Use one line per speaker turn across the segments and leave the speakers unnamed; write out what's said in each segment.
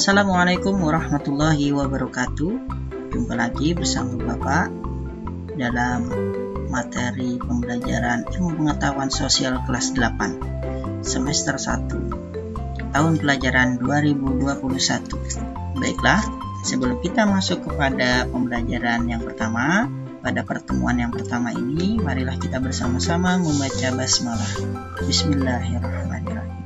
Assalamualaikum warahmatullahi wabarakatuh. Jumpa lagi bersama Bapak dalam materi pembelajaran ilmu pengetahuan sosial kelas 8 semester 1 tahun pelajaran 2021. Baiklah, sebelum kita masuk kepada pembelajaran yang pertama, pada pertemuan yang pertama ini, marilah kita bersama-sama membaca basmalah. Bismillahirrahmanirrahim.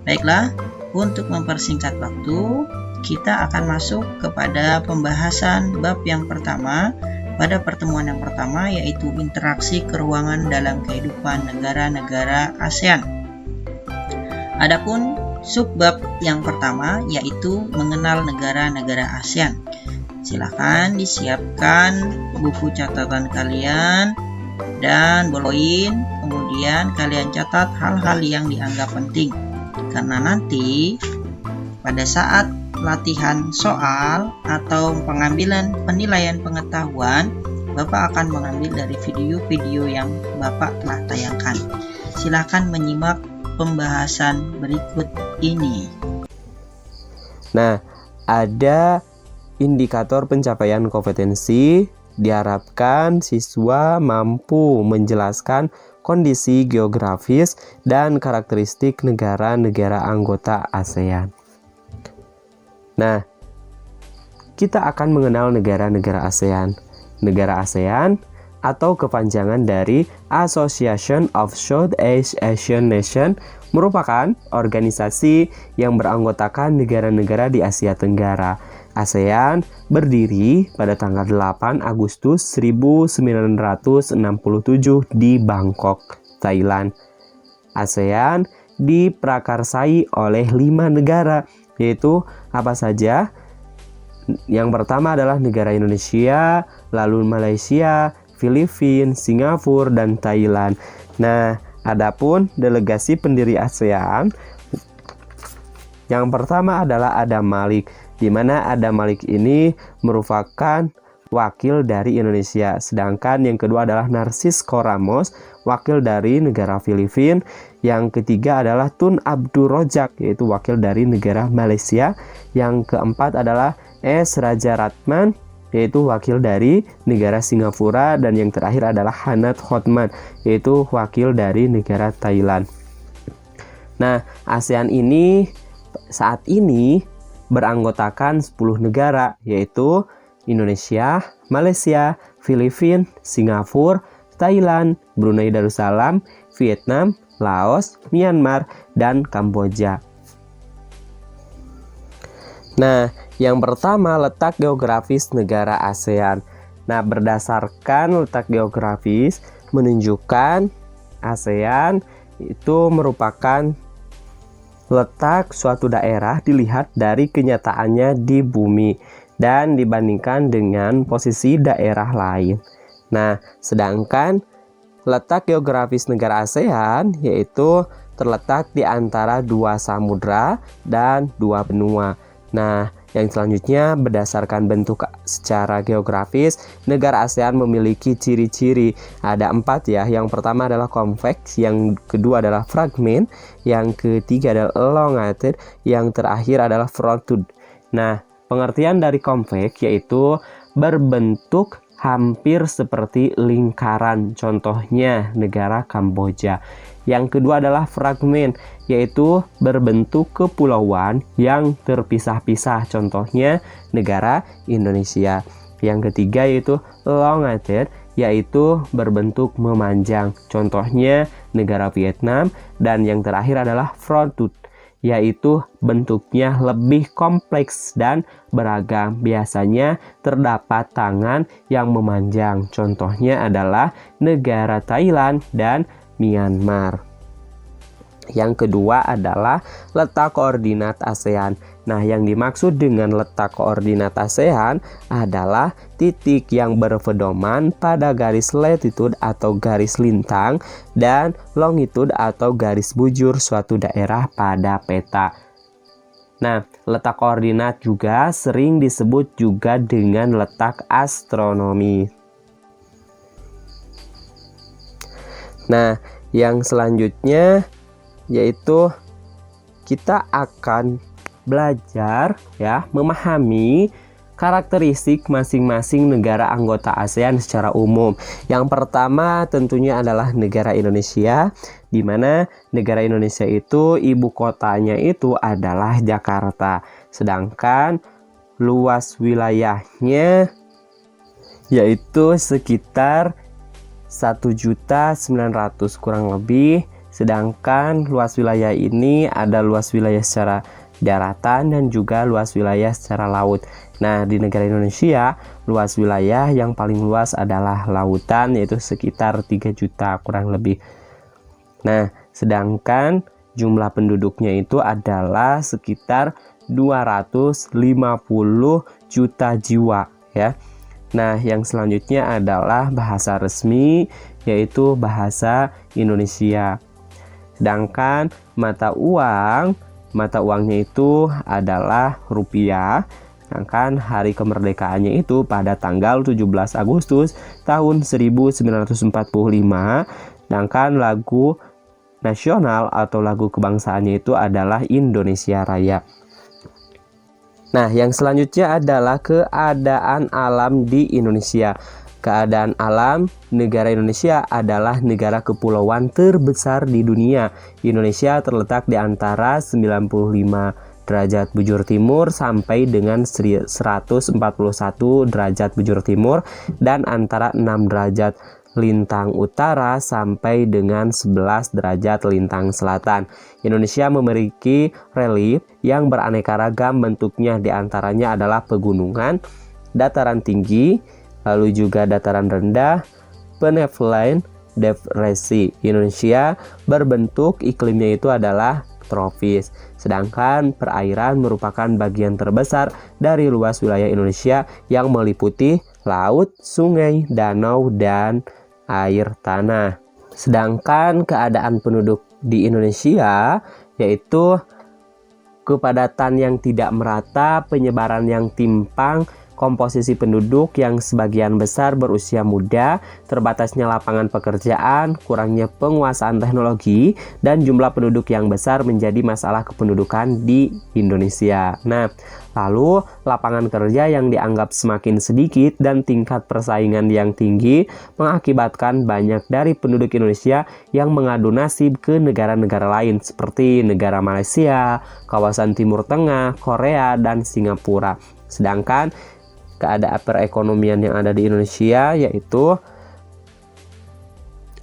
Baiklah, untuk mempersingkat waktu, kita akan masuk kepada pembahasan bab yang pertama pada pertemuan yang pertama, yaitu interaksi keuangan dalam kehidupan negara-negara ASEAN. Adapun subbab yang pertama yaitu mengenal negara-negara ASEAN. Silahkan disiapkan buku catatan kalian dan boloin, kemudian kalian catat hal-hal yang dianggap penting. Karena nanti pada saat latihan soal atau pengambilan penilaian pengetahuan, Bapak akan mengambil dari video-video yang Bapak telah tayangkan. Silahkan menyimak pembahasan berikut ini.
Nah, ada indikator pencapaian kompetensi. Diharapkan siswa mampu menjelaskan kondisi geografis dan karakteristik negara-negara anggota ASEAN. Nah, kita akan mengenal negara-negara ASEAN. Negara ASEAN atau kepanjangan dari Association of Southeast Asian Nations merupakan organisasi yang beranggotakan negara-negara di Asia Tenggara. ASEAN berdiri pada tanggal 8 Agustus 1967 di Bangkok, Thailand. ASEAN diprakarsai oleh 5 negara, yaitu apa saja? Yang pertama adalah negara Indonesia, lalu Malaysia, Filipina, Singapura, dan Thailand. Nah, adapun delegasi pendiri ASEAN, yang pertama adalah Adam Malik, di mana Adam Malik ini merupakan wakil dari Indonesia. Sedangkan yang kedua adalah Narcisco Ramos, wakil dari negara Filipina. Yang ketiga adalah Tun Abdul Rojak, yaitu wakil dari negara Malaysia. Yang keempat adalah S. Raja Ratman, yaitu wakil dari negara Singapura. Dan yang terakhir adalah Hanat Hotman, yaitu wakil dari negara Thailand. Nah, ASEAN ini saat ini beranggotakan 10 negara, yaitu Indonesia, Malaysia, Filipina, Singapura, Thailand, Brunei Darussalam, Vietnam, Laos, Myanmar, dan Kamboja. Nah, yang pertama letak geografis negara ASEAN. Nah, berdasarkan letak geografis menunjukkan ASEAN itu merupakan letak suatu daerah dilihat dari kenyataannya di bumi dan dibandingkan dengan posisi daerah lain. Nah, sedangkan letak geografis negara ASEAN yaitu terletak di antara 2 samudra dan 2 benua. Nah, yang selanjutnya berdasarkan bentuk secara geografis, negara ASEAN memiliki ciri-ciri. Ada 4 ya. Yang pertama adalah convex, yang kedua adalah fragment, yang ketiga adalah elongated, yang terakhir adalah fronted. Nah, pengertian dari convex yaitu berbentuk hampir seperti lingkaran, contohnya negara Kamboja. Yang kedua adalah fragment, yaitu berbentuk kepulauan yang terpisah-pisah, contohnya negara Indonesia. Yang ketiga yaitu elongated, yaitu berbentuk memanjang, contohnya negara Vietnam. Dan yang terakhir adalah fronted, yaitu bentuknya lebih kompleks dan beragam. Biasanya terdapat tangan yang memanjang, contohnya adalah negara Thailand dan Myanmar. Yang kedua adalah letak koordinat ASEAN. Nah, yang dimaksud dengan letak koordinat ASEAN adalah titik yang berpedoman pada garis latitude atau garis lintang dan longitude atau garis bujur suatu daerah pada peta. Nah, letak koordinat juga sering disebut juga dengan letak astronomi. Nah, yang selanjutnya yaitu kita akan belajar ya, memahami karakteristik masing-masing negara anggota ASEAN secara umum. Yang pertama tentunya adalah negara Indonesia, di mana negara Indonesia itu ibu kotanya itu adalah Jakarta. Sedangkan luas wilayahnya yaitu sekitar 1.900.000 kurang lebih. Sedangkan luas wilayah ini ada luas wilayah secara daratan dan juga luas wilayah secara laut. Nah, di negara Indonesia, luas wilayah yang paling luas adalah lautan, yaitu sekitar 3 juta kurang lebih. Nah, sedangkan jumlah penduduknya itu adalah sekitar 250 juta jiwa ya. Nah, yang selanjutnya adalah bahasa resmi, yaitu bahasa Indonesia. Sedangkan mata uangnya itu adalah rupiah. Sedangkan hari kemerdekaannya itu pada tanggal 17 Agustus tahun 1945. Sedangkan lagu nasional atau lagu kebangsaannya itu adalah Indonesia Raya. Nah, yang selanjutnya adalah keadaan alam di Indonesia. Keadaan alam negara Indonesia adalah negara kepulauan terbesar di dunia. Indonesia terletak di antara 95 derajat bujur timur sampai dengan 141 derajat bujur timur dan antara 6 derajat lintang utara sampai dengan 11 derajat lintang selatan. Indonesia memiliki relief yang beraneka ragam bentuknya, diantaranya adalah pegunungan, dataran tinggi, lalu juga dataran rendah, peneplain, depresi. Indonesia berbentuk iklimnya itu adalah tropis. Sedangkan perairan merupakan bagian terbesar dari luas wilayah Indonesia yang meliputi laut, sungai, danau, dan air tanah. Sedangkan keadaan penduduk di Indonesia yaitu kepadatan yang tidak merata, penyebaran yang timpang, komposisi penduduk yang sebagian besar berusia muda, terbatasnya lapangan pekerjaan, kurangnya penguasaan teknologi, dan jumlah penduduk yang besar menjadi masalah kependudukan di Indonesia. Nah, lalu lapangan kerja yang dianggap semakin sedikit dan tingkat persaingan yang tinggi mengakibatkan banyak dari penduduk Indonesia yang mengadu nasib ke negara-negara lain seperti negara Malaysia, kawasan Timur Tengah, Korea, dan Singapura. Sedangkan keadaan perekonomian yang ada di Indonesia yaitu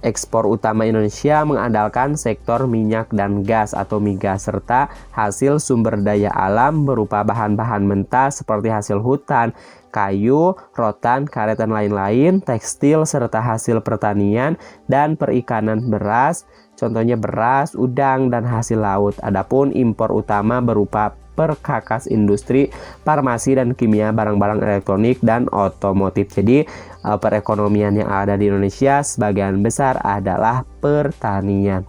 ekspor utama Indonesia mengandalkan sektor minyak dan gas atau migas serta hasil sumber daya alam berupa bahan-bahan mentah seperti hasil hutan, kayu, rotan, karet, dan lain-lain, tekstil, serta hasil pertanian dan perikanan beras, contohnya beras, udang, dan hasil laut. Adapun impor utama berupa perkakas industri, farmasi, dan kimia, barang-barang elektronik, dan otomotif. Jadi perekonomian yang ada di Indonesia sebagian besar adalah pertanian.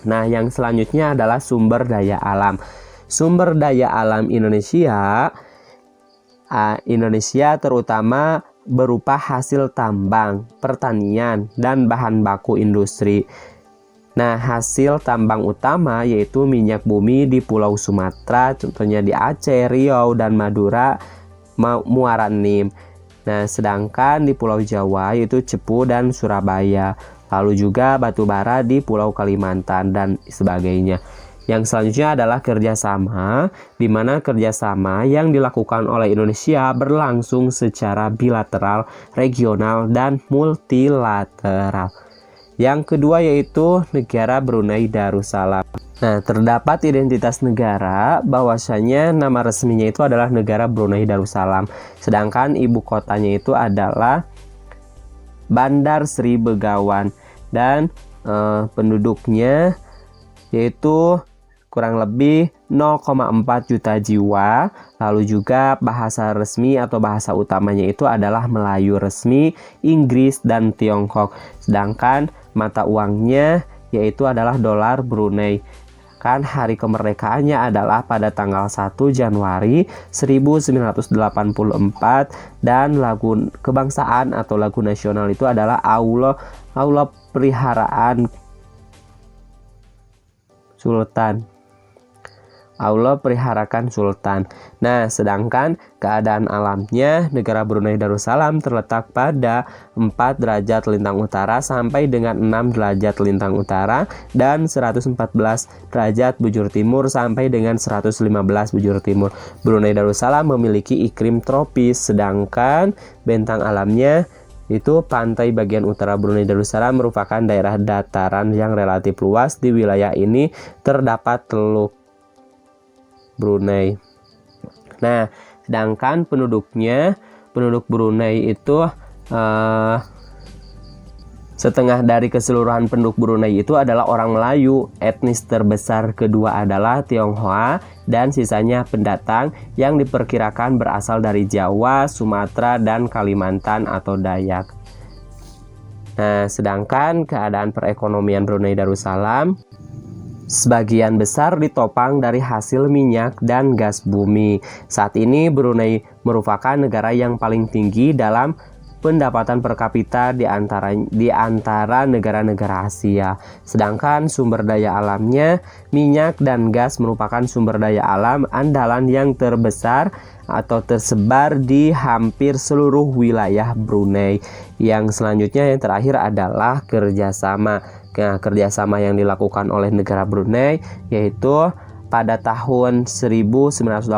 Nah, yang selanjutnya adalah sumber daya alam. Sumber daya alam Indonesia terutama berupa hasil tambang, pertanian, dan bahan baku industri. Nah, hasil tambang utama yaitu minyak bumi di Pulau Sumatera, contohnya di Aceh, Riau, dan Madura, Muara Enim. Nah, sedangkan di Pulau Jawa yaitu Cepu dan Surabaya. Lalu juga batu bara di Pulau Kalimantan dan sebagainya. Yang selanjutnya adalah kerjasama, di mana kerjasama yang dilakukan oleh Indonesia berlangsung secara bilateral, regional, dan multilateral. Yang kedua yaitu negara Brunei Darussalam. Nah, terdapat identitas negara bahwasanya nama resminya itu adalah negara Brunei Darussalam. Sedangkan ibu kotanya itu adalah Bandar Sri Begawan dan penduduknya yaitu kurang lebih 0,4 juta jiwa. Lalu juga bahasa resmi atau bahasa utamanya itu adalah Melayu resmi, Inggris, dan Tiongkok. Sedangkan mata uangnya yaitu adalah dolar Brunei. Kan hari kemerdekaannya adalah pada tanggal 1 Januari 1984 dan lagu kebangsaan atau lagu nasional itu adalah Aula Peliharaan Sultan. Allah peliharakan sultan. Nah, sedangkan keadaan alamnya negara Brunei Darussalam terletak pada 4 derajat lintang utara sampai dengan 6 derajat lintang utara dan 114 derajat bujur timur sampai dengan 115 bujur timur. Brunei Darussalam memiliki iklim tropis, sedangkan bentang alamnya itu pantai bagian utara Brunei Darussalam merupakan daerah dataran yang relatif luas. Di wilayah ini terdapat Teluk Brunei. Nah, sedangkan penduduk Brunei itu setengah dari keseluruhan penduduk Brunei itu adalah orang Melayu. Etnis terbesar kedua adalah Tionghoa dan sisanya pendatang yang diperkirakan berasal dari Jawa, Sumatera, dan Kalimantan atau Dayak. Nah, sedangkan keadaan perekonomian Brunei Darussalam sebagian besar ditopang dari hasil minyak dan gas bumi. Saat ini Brunei merupakan negara yang paling tinggi dalam pendapatan per kapita di antara negara-negara Asia. Sedangkan sumber daya alamnya, minyak dan gas merupakan sumber daya alam andalan yang terbesar atau tersebar di hampir seluruh wilayah Brunei. Yang selanjutnya yang terakhir adalah kerjasama. Nah, kerjasama yang dilakukan oleh negara Brunei yaitu pada tahun 1984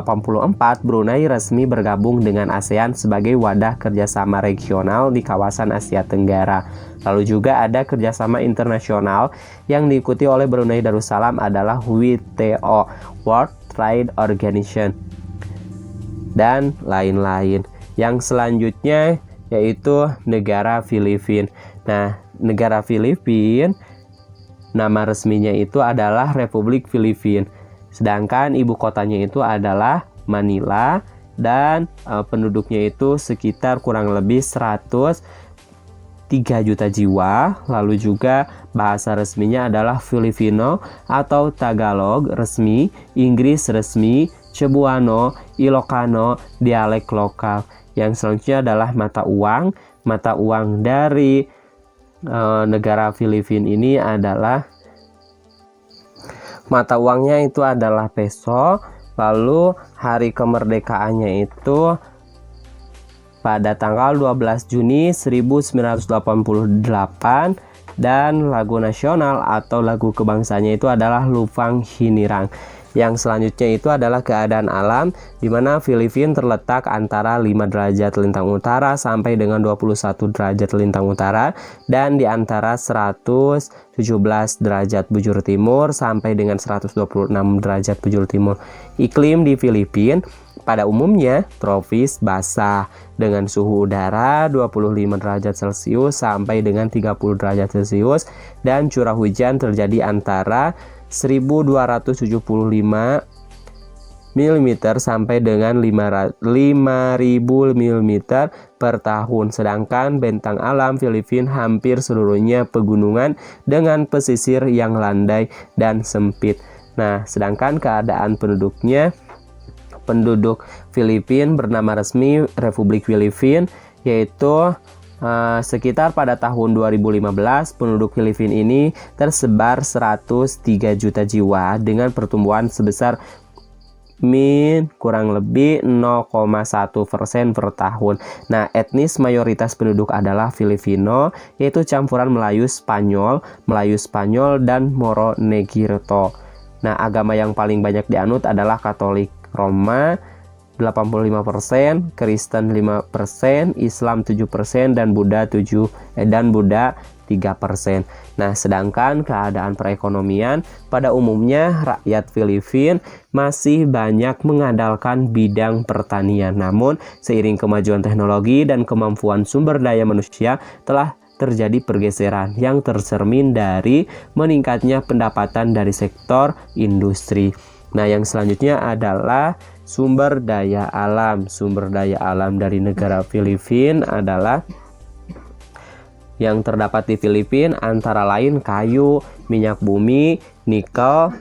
Brunei resmi bergabung dengan ASEAN sebagai wadah kerjasama regional di kawasan Asia Tenggara. Lalu juga ada kerjasama internasional yang diikuti oleh Brunei Darussalam adalah WTO, World Trade Organization, dan lain-lain. Yang selanjutnya yaitu negara Filipina. Nah, negara Filipina nama resminya itu adalah Republik Filipina. Sedangkan ibu kotanya itu adalah Manila dan penduduknya itu sekitar kurang lebih 103 juta jiwa. Lalu juga bahasa resminya adalah Filipino atau Tagalog resmi, Inggris resmi, Cebuano, Ilocano, dialek lokal. Yang selanjutnya adalah mata uang. Mata uang dari negara Filipina ini adalah mata uangnya itu adalah peso. Lalu hari kemerdekaannya itu pada tanggal 12 Juni 1988 dan lagu nasional atau lagu kebangsanya itu adalah Lupang Hinirang. Yang selanjutnya itu adalah keadaan alam, di mana Filipina terletak antara 5 derajat lintang utara sampai dengan 21 derajat lintang utara dan di antara 117 derajat bujur timur sampai dengan 126 derajat bujur timur. Iklim di Filipina pada umumnya tropis basah dengan suhu udara 25 derajat Celcius sampai dengan 30 derajat Celcius dan curah hujan terjadi antara 1275 mm sampai dengan 5000 mm per tahun. Sedangkan bentang alam Filipina hampir seluruhnya pegunungan dengan pesisir yang landai dan sempit. Nah, sedangkan keadaan penduduk Filipina bernama resmi Republik Filipina yaitu sekitar pada tahun 2015 penduduk Filipina ini tersebar 103 juta jiwa dengan pertumbuhan sebesar kurang lebih 0,1% per tahun. Nah, etnis mayoritas penduduk adalah Filipino, yaitu campuran Melayu Spanyol, dan Moro Negritos. Nah, agama yang paling banyak dianut adalah Katolik Roma 85%, Kristen 5%, Islam 7% dan Buddha 3%. Nah, sedangkan keadaan perekonomian pada umumnya rakyat Filipina masih banyak mengandalkan bidang pertanian. Namun, seiring kemajuan teknologi dan kemampuan sumber daya manusia telah terjadi pergeseran yang tercermin dari meningkatnya pendapatan dari sektor industri. Nah, yang selanjutnya adalah sumber daya alam. Sumber daya alam dari negara Filipina adalah yang terdapat di Filipina antara lain kayu, minyak bumi, nikel,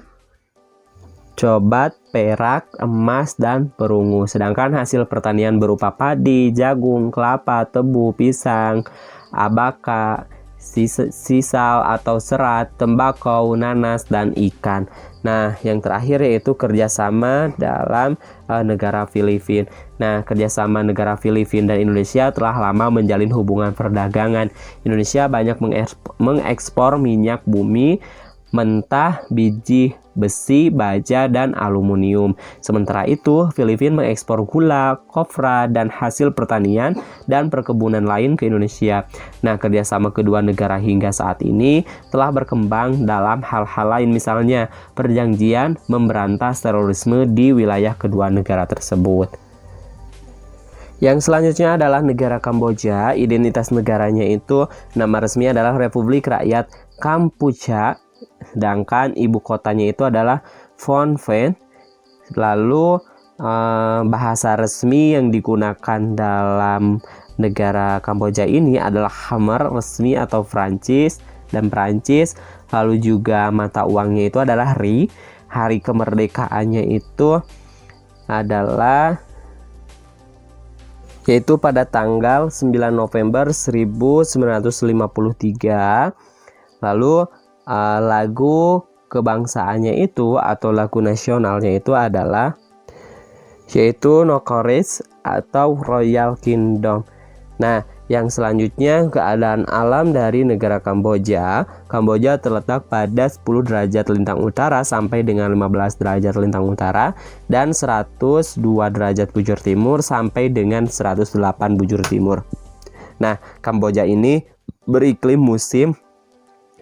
cobat, perak, emas, dan perunggu. Sedangkan hasil pertanian berupa padi, jagung, kelapa, tebu, pisang, abaka, sisal atau serat, tembakau, nanas, dan ikan. Nah, yang terakhir yaitu kerjasama dalam negara Filipina. Nah, kerjasama negara Filipina dan Indonesia telah lama menjalin hubungan perdagangan. Indonesia banyak mengekspor minyak bumi mentah, biji besi, baja, dan aluminium. Sementara itu, Filipina mengekspor gula, kopra, dan hasil pertanian dan perkebunan lain ke Indonesia. Nah, kerjasama kedua negara hingga saat ini telah berkembang dalam hal-hal lain, misalnya perjanjian memberantas terorisme di wilayah kedua negara tersebut. Yang selanjutnya adalah negara Kamboja. Identitas negaranya itu nama resmi adalah Republik Rakyat Kampuchea, sedangkan ibu kotanya itu adalah Phnom Penh. Lalu bahasa resmi yang digunakan dalam negara Kamboja ini adalah Khmer resmi atau Prancis dan Perancis. Lalu juga mata uangnya itu adalah Ri. Hari kemerdekaannya itu adalah yaitu pada tanggal 9 November 1953. Lalu lagu kebangsaannya itu atau lagu nasionalnya itu adalah yaitu Nokoreach atau Royal Kingdom. Nah, yang selanjutnya keadaan alam dari negara Kamboja. Kamboja terletak pada 10 derajat lintang utara sampai dengan 15 derajat lintang utara dan 102 derajat bujur timur sampai dengan 108 bujur timur. Nah, Kamboja ini beriklim musim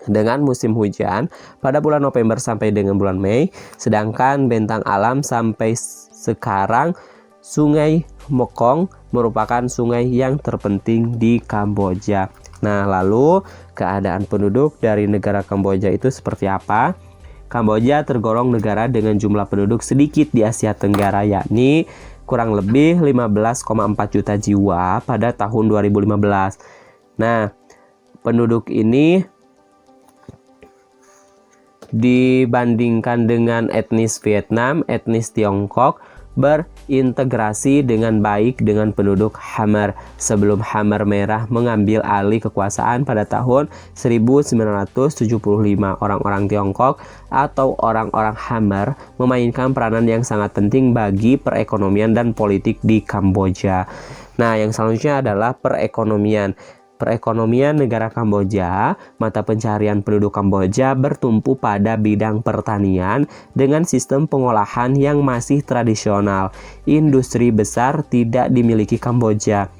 dengan musim hujan pada bulan November sampai dengan bulan Mei, sedangkan bentang alam sampai sekarang Sungai Mekong merupakan sungai yang terpenting di Kamboja. Nah, lalu keadaan penduduk dari negara Kamboja itu seperti apa? Kamboja tergolong negara dengan jumlah penduduk sedikit di Asia Tenggara, yakni kurang lebih 15,4 juta jiwa pada tahun 2015. Nah, penduduk ini dibandingkan dengan etnis Vietnam, etnis Tiongkok berintegrasi dengan baik dengan penduduk Khmer sebelum Khmer Merah mengambil alih kekuasaan pada tahun 1975. Orang-orang Tiongkok atau orang-orang Khmer memainkan peranan yang sangat penting bagi perekonomian dan politik di Kamboja. Nah, yang selanjutnya adalah perekonomian. Perekonomian negara Kamboja, mata pencaharian penduduk Kamboja bertumpu pada bidang pertanian dengan sistem pengolahan yang masih tradisional. Industri besar tidak dimiliki Kamboja.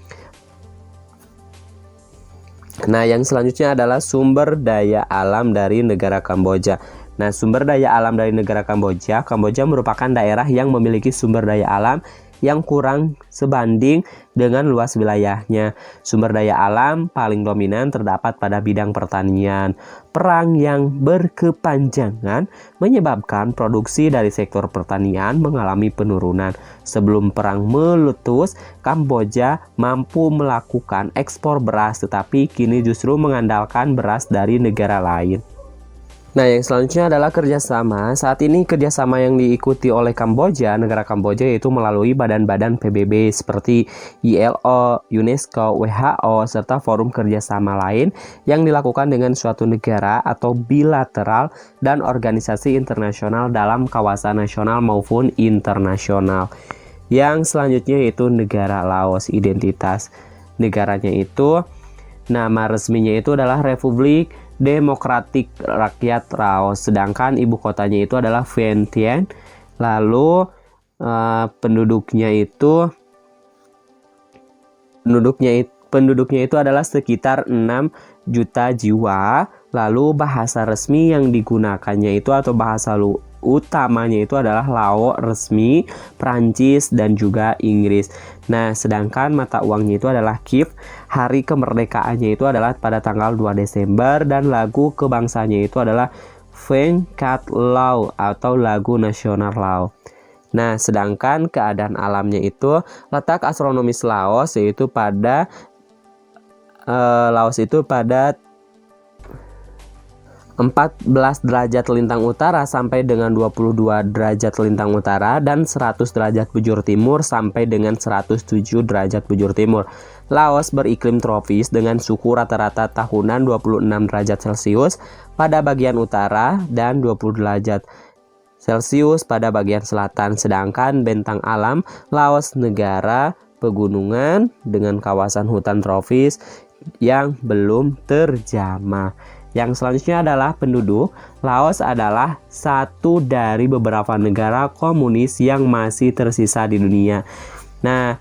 Nah, yang selanjutnya adalah sumber daya alam dari negara Kamboja. Nah, sumber daya alam dari negara Kamboja. Kamboja merupakan daerah yang memiliki sumber daya alam yang kurang sebanding dengan luas wilayahnya. Sumber daya alam paling dominan terdapat pada bidang pertanian. Perang yang berkepanjangan menyebabkan produksi dari sektor pertanian mengalami penurunan. Sebelum perang meletus, Kamboja mampu melakukan ekspor beras, tetapi kini justru mengandalkan beras dari negara lain. Nah, yang selanjutnya adalah kerjasama. Saat ini kerjasama yang diikuti oleh Kamboja, negara Kamboja, yaitu melalui badan-badan PBB seperti ILO, UNESCO, WHO, serta forum kerjasama lain yang dilakukan dengan suatu negara atau bilateral dan organisasi internasional dalam kawasan nasional maupun internasional. Yang selanjutnya yaitu negara Laos. Identitas negaranya itu, nama resminya itu adalah Republik Demokratik Rakyat Laos, sedangkan ibu kotanya itu adalah Vientiane. Lalu penduduknya itu adalah sekitar 6 juta jiwa. Lalu bahasa resmi yang digunakannya itu atau bahasa utamanya itu adalah Lao resmi, Prancis, dan juga Inggris. Nah, sedangkan mata uangnya itu adalah KIF. Hari kemerdekaannya itu adalah pada tanggal 2 Desember dan lagu kebangsanya itu adalah Vang Kat Lao atau lagu nasional Lao. Nah, sedangkan keadaan alamnya itu letak astronomis Laos yaitu pada 14 derajat lintang utara sampai dengan 22 derajat lintang utara dan 100 derajat bujur timur sampai dengan 107 derajat bujur timur. Laos beriklim tropis dengan suhu rata-rata tahunan 26 derajat Celcius pada bagian utara dan 20 derajat Celcius pada bagian selatan, sedangkan bentang alam Laos negara pegunungan dengan kawasan hutan tropis yang belum terjamah. Yang selanjutnya adalah penduduk. Laos adalah satu dari beberapa negara komunis yang masih tersisa di dunia. Nah,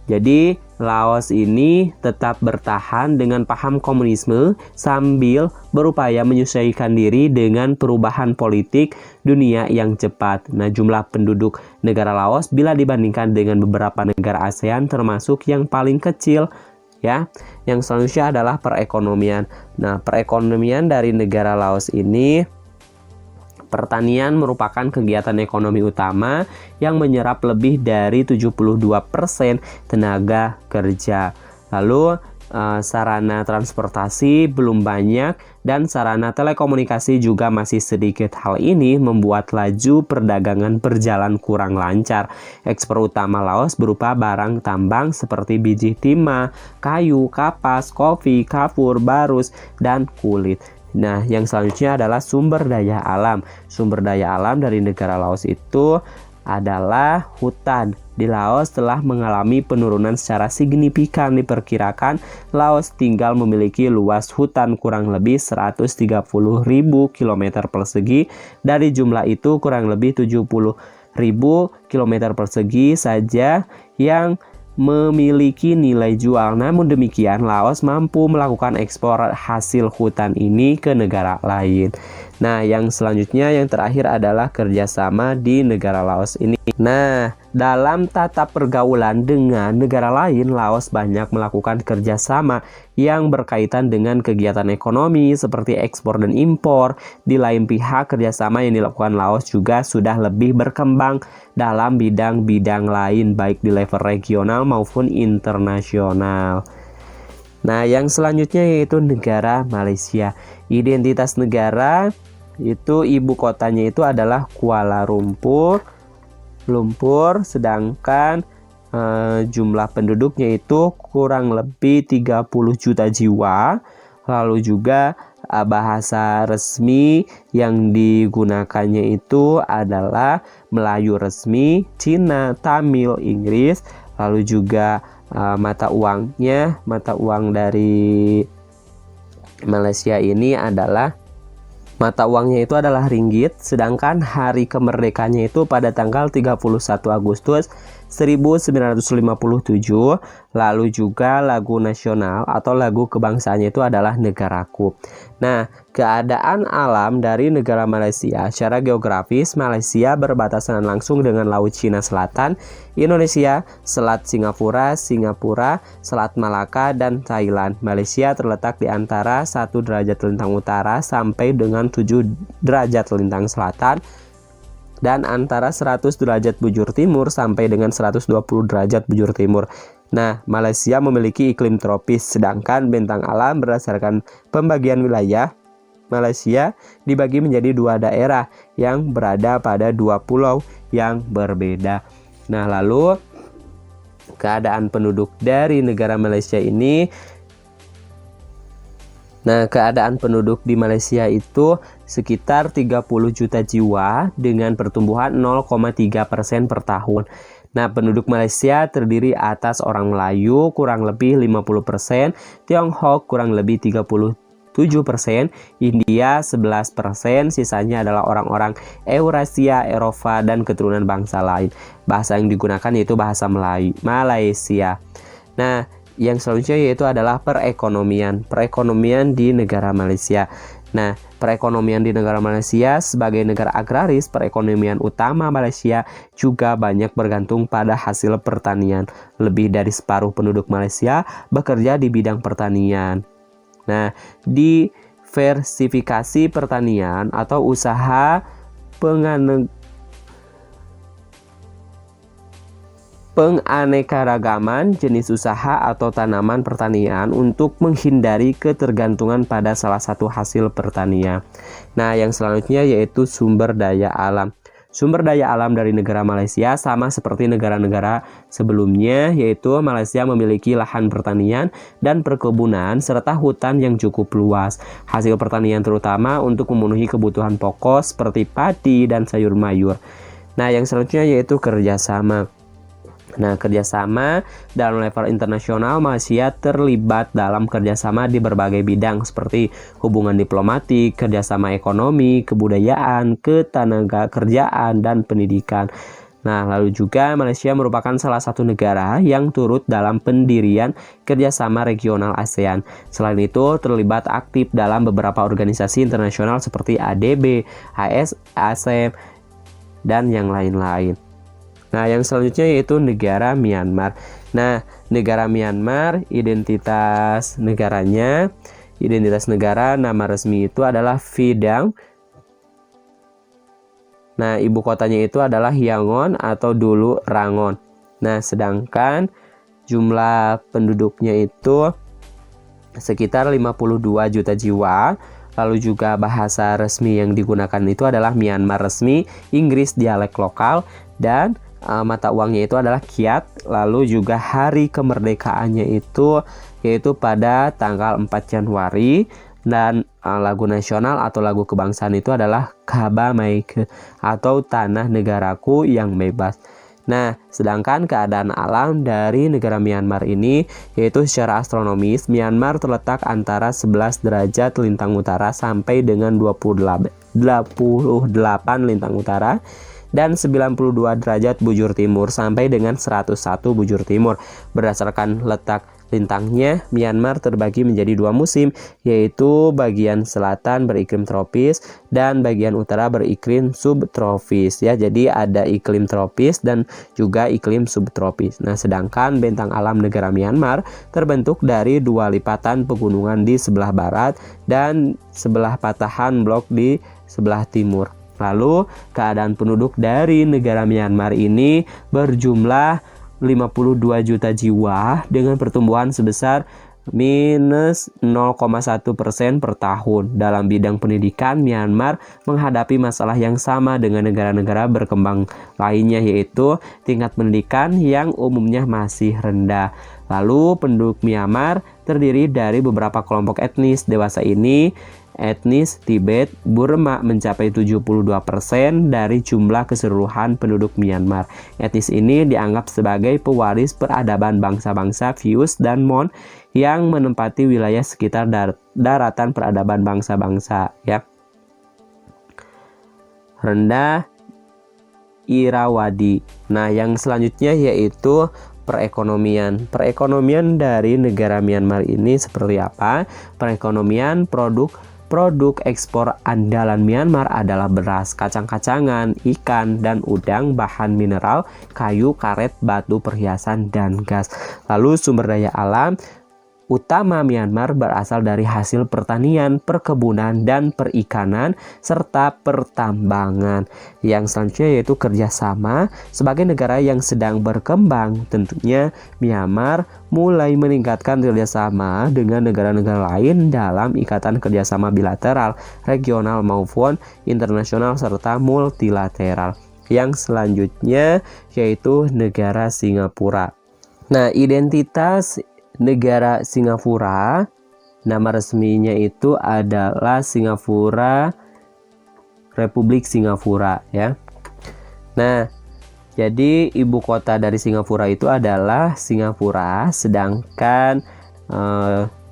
jadi Laos ini tetap bertahan dengan paham komunisme sambil berupaya menyesuaikan diri dengan perubahan politik dunia yang cepat. Nah, jumlah penduduk negara Laos bila dibandingkan dengan beberapa negara ASEAN termasuk yang paling kecil, ya. Yang selanjutnya adalah perekonomian. Nah, perekonomian dari negara Laos ini, pertanian merupakan kegiatan ekonomi utama yang menyerap lebih dari 72% tenaga kerja. Lalu sarana transportasi belum banyak dan sarana telekomunikasi juga masih sedikit. Hal ini membuat laju perdagangan berjalan kurang lancar. Ekspor utama Laos berupa barang tambang seperti biji timah, kayu, kapas, kopi, kapur, barus, dan kulit. Nah, yang selanjutnya adalah sumber daya alam. Sumber daya alam dari negara Laos itu adalah hutan. Di Laos telah mengalami penurunan secara signifikan. Diperkirakan Laos tinggal memiliki luas hutan kurang lebih 130.000 km persegi. Dari jumlah itu kurang lebih 70.000 km persegi saja yang memiliki nilai jual. Namun demikian, Laos mampu melakukan ekspor hasil hutan ini ke negara lain. Nah, yang selanjutnya yang terakhir adalah kerjasama di negara Laos ini. Nah, dalam tata pergaulan dengan negara lain, Laos banyak melakukan kerjasama yang berkaitan dengan kegiatan ekonomi seperti ekspor dan impor. Di lain pihak, kerjasama yang dilakukan Laos juga sudah lebih berkembang dalam bidang-bidang lain, baik di level regional maupun internasional. Nah, yang selanjutnya yaitu negara Malaysia. Identitas negara itu ibu kotanya itu adalah Kuala Lumpur, sedangkan jumlah penduduknya itu kurang lebih 30 juta jiwa. Lalu juga bahasa resmi yang digunakannya itu adalah Melayu resmi, Cina, Tamil, Inggris. Lalu juga mata uang dari Malaysia ini adalah mata uangnya itu adalah ringgit, sedangkan hari kemerdekaannya itu pada tanggal 31 Agustus 1957. Lalu juga lagu nasional atau lagu kebangsaannya itu adalah Negaraku. Nah, keadaan alam dari negara Malaysia. Secara geografis, Malaysia berbatasan langsung dengan Laut Cina Selatan, Indonesia, Selat Singapura, Selat Malaka, dan Thailand. Malaysia terletak di antara 1 derajat lintang utara sampai dengan 7 derajat lintang selatan, dan antara 100 derajat bujur timur sampai dengan 120 derajat bujur timur. Nah, Malaysia memiliki iklim tropis, sedangkan bentang alam berdasarkan pembagian wilayah Malaysia dibagi menjadi 2 daerah yang berada pada 2 pulau yang berbeda. Nah, lalu keadaan penduduk dari negara Malaysia ini. Nah, keadaan penduduk di Malaysia itu sekitar 30 juta jiwa dengan pertumbuhan 0,3% per tahun. Nah, penduduk Malaysia terdiri atas orang Melayu kurang lebih 50%, Tionghoa kurang lebih 37%, India 11%, sisanya adalah orang-orang Eurasia, Eropa, dan keturunan bangsa lain. Bahasa yang digunakan yaitu bahasa Malaysia. Nah, yang selanjutnya yaitu adalah perekonomian di negara Malaysia. Nah, perekonomian di negara Malaysia sebagai negara agraris, perekonomian utama Malaysia juga banyak bergantung pada hasil pertanian. Lebih dari separuh penduduk Malaysia bekerja di bidang pertanian. Nah, diversifikasi pertanian atau usaha penganekaragaman jenis usaha atau tanaman pertanian untuk menghindari ketergantungan pada salah satu hasil pertanian. Nah, yang selanjutnya yaitu sumber daya alam. Sumber daya alam dari negara Malaysia sama seperti negara-negara sebelumnya, yaitu Malaysia memiliki lahan pertanian dan perkebunan serta hutan yang cukup luas. Hasil pertanian terutama untuk memenuhi kebutuhan pokok seperti padi dan sayur mayur. Nah, yang selanjutnya yaitu kerjasama. Nah, kerjasama dalam level internasional, Malaysia terlibat dalam kerjasama di berbagai bidang seperti hubungan diplomatik, kerjasama ekonomi, kebudayaan, ketenaga kerjaan, dan pendidikan. Nah, lalu juga Malaysia merupakan salah satu negara yang turut dalam pendirian kerjasama regional ASEAN. Selain itu, terlibat aktif dalam beberapa organisasi internasional seperti ADB, ASEM, dan yang lain-lain. Nah, yang selanjutnya yaitu negara Myanmar. Nah, negara Myanmar, identitas negara nama resmi itu adalah Phi-Dang. Nah, ibu kotanya itu adalah Yangon atau dulu Rangon. Nah, sedangkan jumlah penduduknya itu sekitar 52 juta jiwa. Lalu juga bahasa resmi yang digunakan itu adalah Myanmar resmi, Inggris dialek lokal, dan mata uangnya itu adalah kyat. Lalu juga hari kemerdekaannya itu yaitu pada tanggal 4 Januari, dan lagu nasional atau lagu kebangsaan itu adalah Kaba Maike atau Tanah Negaraku yang Bebas. Nah, sedangkan keadaan alam dari negara Myanmar ini yaitu secara astronomis, Myanmar terletak antara 11 derajat lintang utara sampai dengan 28 lintang utara, dan 92 derajat bujur timur sampai dengan 101 bujur timur. Berdasarkan letak lintangnya, Myanmar terbagi menjadi 2 musim, yaitu bagian selatan beriklim tropis dan bagian utara beriklim subtropis ya. Jadi ada iklim tropis dan juga iklim subtropis. Nah, sedangkan bentang alam negara Myanmar terbentuk dari 2 lipatan pegunungan di sebelah barat dan sebelah patahan blok di sebelah timur. Lalu, keadaan penduduk dari negara Myanmar ini berjumlah 52 juta jiwa dengan pertumbuhan sebesar minus 0,1% per tahun. Dalam bidang pendidikan, Myanmar menghadapi masalah yang sama dengan negara-negara berkembang lainnya, yaitu tingkat pendidikan yang umumnya masih rendah. Lalu, penduduk Myanmar terdiri dari beberapa kelompok etnis. Dewasa ini, etnis Tibet, Burma mencapai 72% dari jumlah keseluruhan penduduk Myanmar. Etnis ini dianggap sebagai pewaris peradaban bangsa-bangsa Vius dan Mon yang menempati wilayah sekitar daratan peradaban bangsa-bangsa ya. Rendah Irrawaddy. Nah, yang selanjutnya yaitu perekonomian. Perekonomian dari negara Myanmar ini seperti apa? Perekonomian Produk ekspor andalan Myanmar adalah beras, kacang-kacangan, ikan, dan udang, bahan mineral, kayu, karet, batu, perhiasan, dan gas. Lalu sumber daya alam utama Myanmar berasal dari hasil pertanian, perkebunan, dan perikanan, serta pertambangan. Yang selanjutnya yaitu kerjasama. Sebagai negara yang sedang berkembang, tentunya Myanmar mulai meningkatkan kerjasama dengan negara-negara lain dalam ikatan kerjasama bilateral, regional maupun internasional, serta multilateral. Yang selanjutnya yaitu negara Singapura. Nah, identitas negara Singapura, nama resminya itu adalah Singapura, Republik Singapura ya. Nah, jadi ibu kota dari Singapura itu adalah Singapura, sedangkan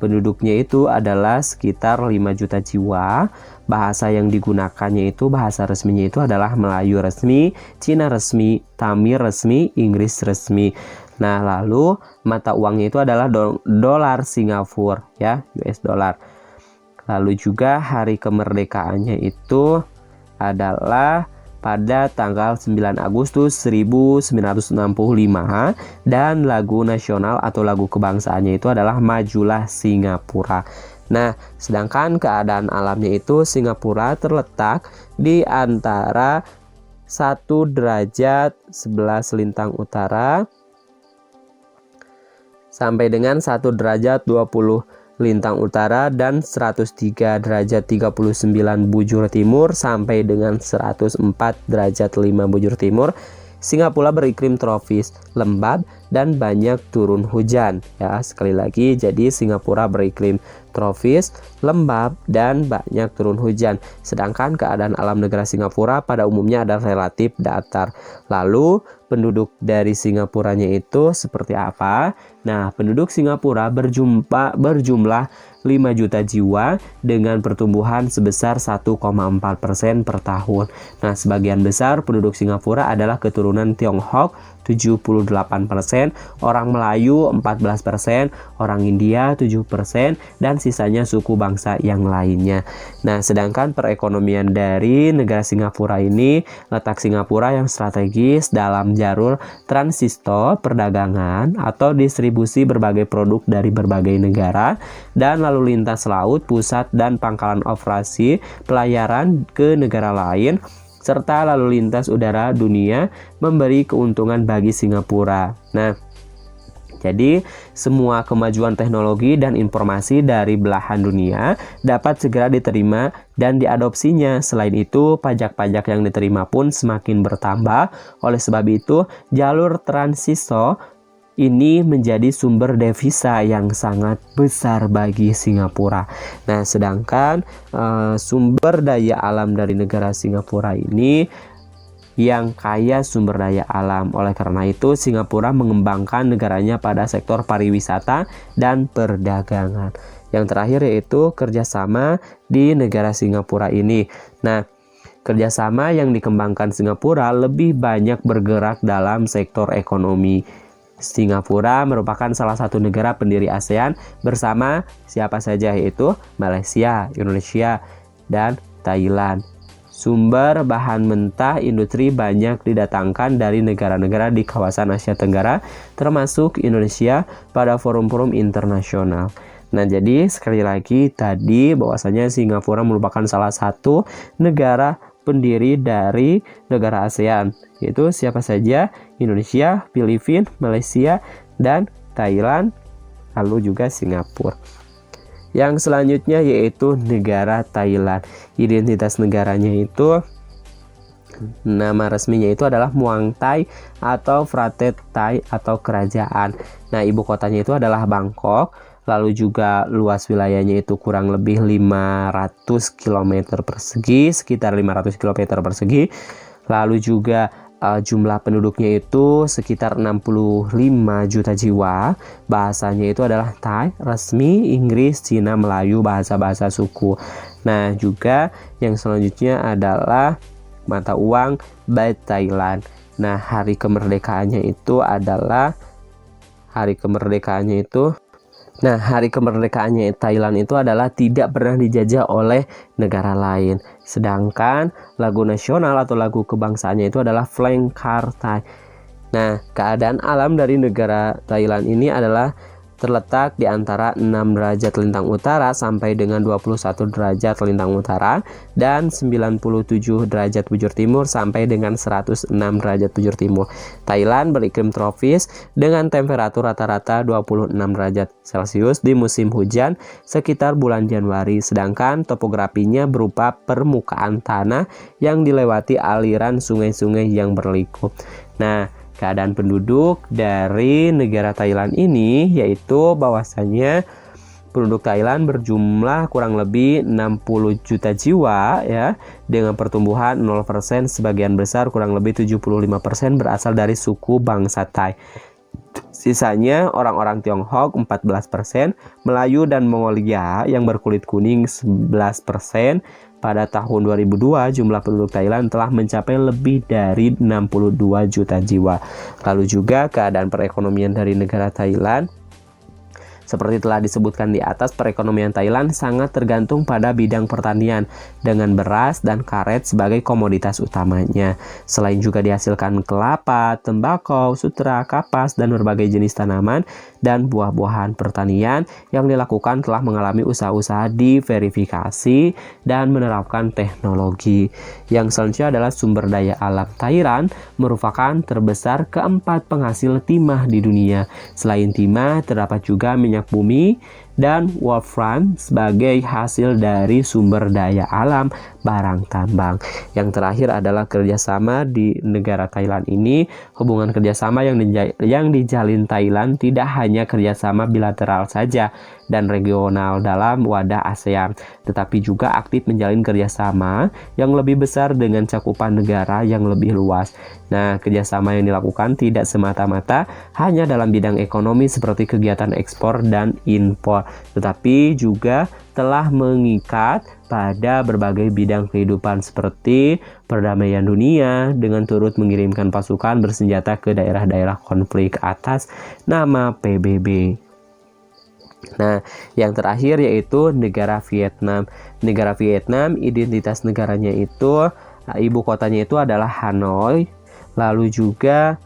penduduknya itu adalah sekitar 5 juta jiwa. Bahasa yang digunakannya itu, bahasa resminya itu adalah Melayu resmi, Cina resmi, Tamil resmi, Inggris resmi. Nah, lalu mata uangnya itu adalah dolar Singapura ya, US dollar. Lalu juga hari kemerdekaannya itu adalah pada tanggal 9 Agustus 1965 dan lagu nasional atau lagu kebangsaannya itu adalah Majulah Singapura. Nah, sedangkan keadaan alamnya itu Singapura terletak di antara 1 derajat 11 lintang utara sampai dengan 1 derajat 29 lintang utara dan 103 derajat 39 bujur timur sampai dengan 104 derajat 5 bujur timur. Singapura beriklim tropis, lembab dan banyak turun hujan. Ya, sekali lagi, jadi Singapura beriklim tropis, lembab dan banyak turun hujan. Sedangkan keadaan alam negara Singapura pada umumnya adalah relatif datar. Lalu penduduk dari Singapuranya itu seperti apa? Nah, penduduk Singapura berjumlah 5 juta jiwa dengan pertumbuhan sebesar 1,4% per tahun. Nah, sebagian besar penduduk Singapura adalah keturunan Tionghoa 78%, orang Melayu 14%, orang India 7%, dan sisanya suku bangsa yang lainnya. Nah, sedangkan perekonomian dari negara Singapura ini, letak Singapura yang strategis dalam jalur transito perdagangan atau distribusi berbagai produk dari berbagai negara, dan lalu lintas laut, pusat dan pangkalan operasi pelayaran ke negara lain, serta lalu lintas udara dunia memberi keuntungan bagi Singapura. Nah, jadi semua kemajuan teknologi dan informasi dari belahan dunia dapat segera diterima dan diadopsinya. Selain itu, pajak-pajak yang diterima pun semakin bertambah. Oleh sebab itu, jalur transito ini menjadi sumber devisa yang sangat besar bagi Singapura. Nah, sedangkan sumber daya alam dari negara Singapura ini yang kaya sumber daya alam. Oleh karena itu, Singapura mengembangkan negaranya pada sektor pariwisata dan perdagangan. Yang terakhir yaitu kerjasama di negara Singapura ini. Nah, kerjasama yang dikembangkan Singapura lebih banyak bergerak dalam sektor ekonomi. Singapura merupakan salah satu negara pendiri ASEAN bersama siapa saja, yaitu Malaysia, Indonesia, dan Thailand. Sumber bahan mentah industri banyak didatangkan dari negara-negara di kawasan Asia Tenggara, termasuk Indonesia pada forum-forum internasional. Nah, jadi sekali lagi tadi bahwasanya Singapura merupakan salah satu negara pendiri dari negara ASEAN, yaitu siapa saja? Indonesia, Filipina, Malaysia, dan Thailand, lalu juga Singapura. Yang selanjutnya yaitu negara Thailand. Identitas negaranya itu, nama resminya itu adalah Muang Thai atau Phratet Thai atau kerajaan. Nah, ibu kotanya itu adalah Bangkok. Lalu juga luas wilayahnya itu kurang lebih 500 km persegi, sekitar 500 km persegi. Lalu juga jumlah penduduknya itu sekitar 65 juta jiwa. Bahasanya itu adalah Thai, resmi, Inggris, Cina, Melayu, bahasa-bahasa suku. Nah, juga yang selanjutnya adalah mata uang Baht Thailand. Nah, hari kemerdekaannya itu Thailand itu adalah tidak pernah dijajah oleh negara lain. Sedangkan lagu nasional atau lagu kebangsaannya itu adalah Flengkar Thai. Nah, keadaan alam dari negara Thailand ini adalah terletak di antara 6 derajat lintang utara sampai dengan 21 derajat lintang utara dan 97 derajat bujur timur sampai dengan 106 derajat bujur timur. Thailand beriklim tropis dengan temperatur rata-rata 26 derajat Celcius di musim hujan sekitar bulan Januari, sedangkan topografinya berupa permukaan tanah yang dilewati aliran sungai-sungai yang berliku. Nah, keadaan penduduk dari negara Thailand ini yaitu bahwasanya penduduk Thailand berjumlah kurang lebih 60 juta jiwa ya, dengan pertumbuhan 0%, sebagian besar kurang lebih 75% berasal dari suku bangsa Thai. Sisanya orang-orang Tionghoa 14%, Melayu dan Mongolia yang berkulit kuning 11%. Pada tahun 2002, jumlah penduduk Thailand telah mencapai lebih dari 62 juta jiwa. Lalu juga keadaan perekonomian dari negara Thailand. Seperti telah disebutkan di atas, perekonomian Thailand sangat tergantung pada bidang pertanian dengan beras dan karet sebagai komoditas utamanya. Selain juga dihasilkan kelapa, tembakau, sutra, kapas, dan berbagai jenis tanaman dan buah-buahan. Pertanian yang dilakukan telah mengalami usaha-usaha diverifikasi dan menerapkan teknologi. Yang selanjutnya adalah sumber daya alam. Thailand merupakan terbesar keempat penghasil timah di dunia. Selain timah, terdapat juga minyak bumi dan wolfram sebagai hasil dari sumber daya alam barang tambang. Yang terakhir adalah kerjasama di negara Thailand ini. Hubungan kerjasama yang dijalin Thailand tidak hanya kerjasama bilateral saja dan regional dalam wadah ASEAN, tetapi juga aktif menjalin kerjasama yang lebih besar dengan cakupan negara yang lebih luas. Nah, kerjasama yang dilakukan tidak semata-mata hanya dalam bidang ekonomi seperti kegiatan ekspor dan impor, tetapi juga telah mengikat pada berbagai bidang kehidupan seperti perdamaian dunia dengan turut mengirimkan pasukan bersenjata ke daerah-daerah konflik atas nama PBB. Nah, yang terakhir yaitu negara Vietnam. Negara Vietnam, identitas negaranya itu, ibu kotanya itu adalah Hanoi. Lalu juga,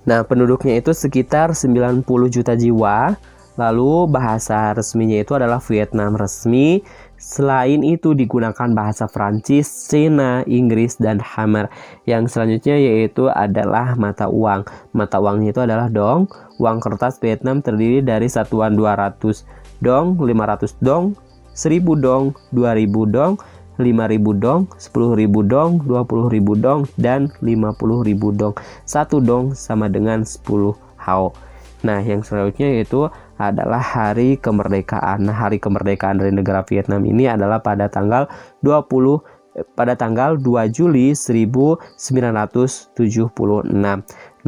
penduduknya itu sekitar 90 juta jiwa. Lalu bahasa resminya itu adalah Vietnam resmi. Selain itu digunakan bahasa Prancis, Cina, Inggris, dan Khmer. Yang selanjutnya yaitu adalah mata uang. Mata uangnya itu adalah dong. Uang kertas Vietnam terdiri dari satuan 200 dong, 500 dong, 1000 dong, 2000 dong, 5.000 dong, 10.000 dong, 20.000 dong, dan 50.000 dong. 1 dong sama dengan 10 hao. Nah, yang selanjutnya yaitu adalah hari kemerdekaan. Nah, hari kemerdekaan dari negara Vietnam ini adalah pada tanggal 2 Juli 1976.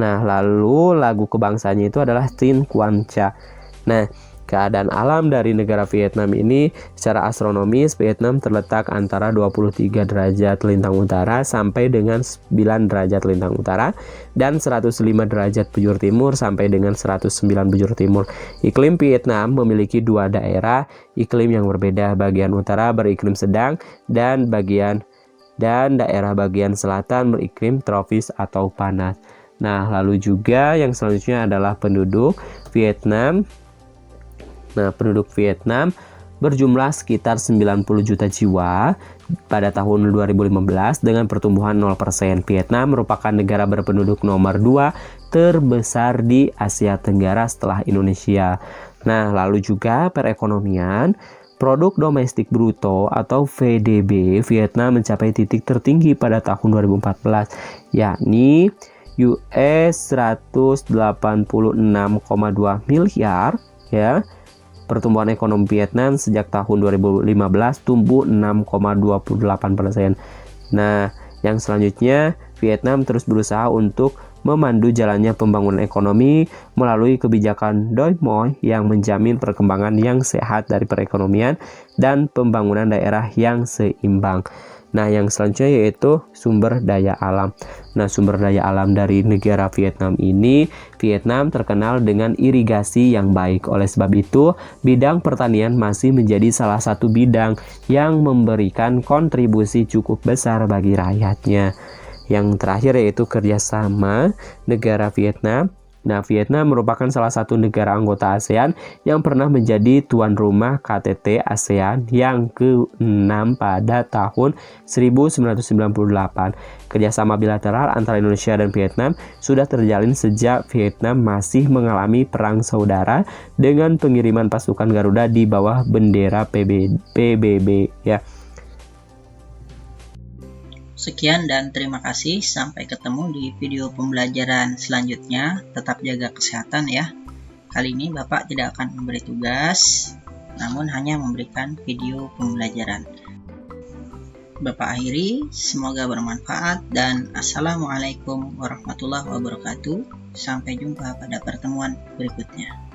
Nah, lalu lagu kebangsanya itu adalah Tin Quan Cha. Nah, keadaan alam dari negara Vietnam ini secara astronomis, Vietnam terletak antara 23 derajat lintang utara sampai dengan 9 derajat lintang utara dan 105 derajat bujur timur sampai dengan 109 bujur timur. Iklim Vietnam memiliki 2 daerah iklim yang berbeda. Bagian utara beriklim sedang dan daerah bagian selatan beriklim tropis atau panas. Nah, lalu juga yang selanjutnya adalah penduduk Vietnam. Nah, penduduk Vietnam berjumlah sekitar 90 juta jiwa pada tahun 2015 dengan pertumbuhan 0%. Vietnam merupakan negara berpenduduk nomor 2 terbesar di Asia Tenggara setelah Indonesia. Nah, lalu juga perekonomian. Produk domestik bruto atau VDB Vietnam mencapai titik tertinggi pada tahun 2014, yakni US 186,2 miliar ya. Pertumbuhan ekonomi Vietnam sejak tahun 2015 tumbuh 6,28%. Nah, yang selanjutnya Vietnam terus berusaha untuk memandu jalannya pembangunan ekonomi melalui kebijakan Doi Moi yang menjamin perkembangan yang sehat dari perekonomian dan pembangunan daerah yang seimbang. Nah, yang selanjutnya yaitu sumber daya alam. Nah, sumber daya alam dari negara Vietnam ini, Vietnam terkenal dengan irigasi yang baik. Oleh sebab itu, bidang pertanian masih menjadi salah satu bidang yang memberikan kontribusi cukup besar bagi rakyatnya. Yang terakhir yaitu kerjasama negara Vietnam. Nah, Vietnam merupakan salah satu negara anggota ASEAN yang pernah menjadi tuan rumah KTT ASEAN yang ke-6 pada tahun 1998. Kerjasama bilateral antara Indonesia dan Vietnam sudah terjalin sejak Vietnam masih mengalami perang saudara dengan pengiriman pasukan Garuda di bawah bendera PBB ya.
Sekian dan terima kasih. Sampai ketemu di video pembelajaran selanjutnya. Tetap jaga kesehatan ya. Kali ini Bapak tidak akan memberi tugas, namun hanya memberikan video pembelajaran. Bapak akhiri, semoga bermanfaat dan Assalamualaikum warahmatullahi wabarakatuh. Sampai jumpa pada pertemuan berikutnya.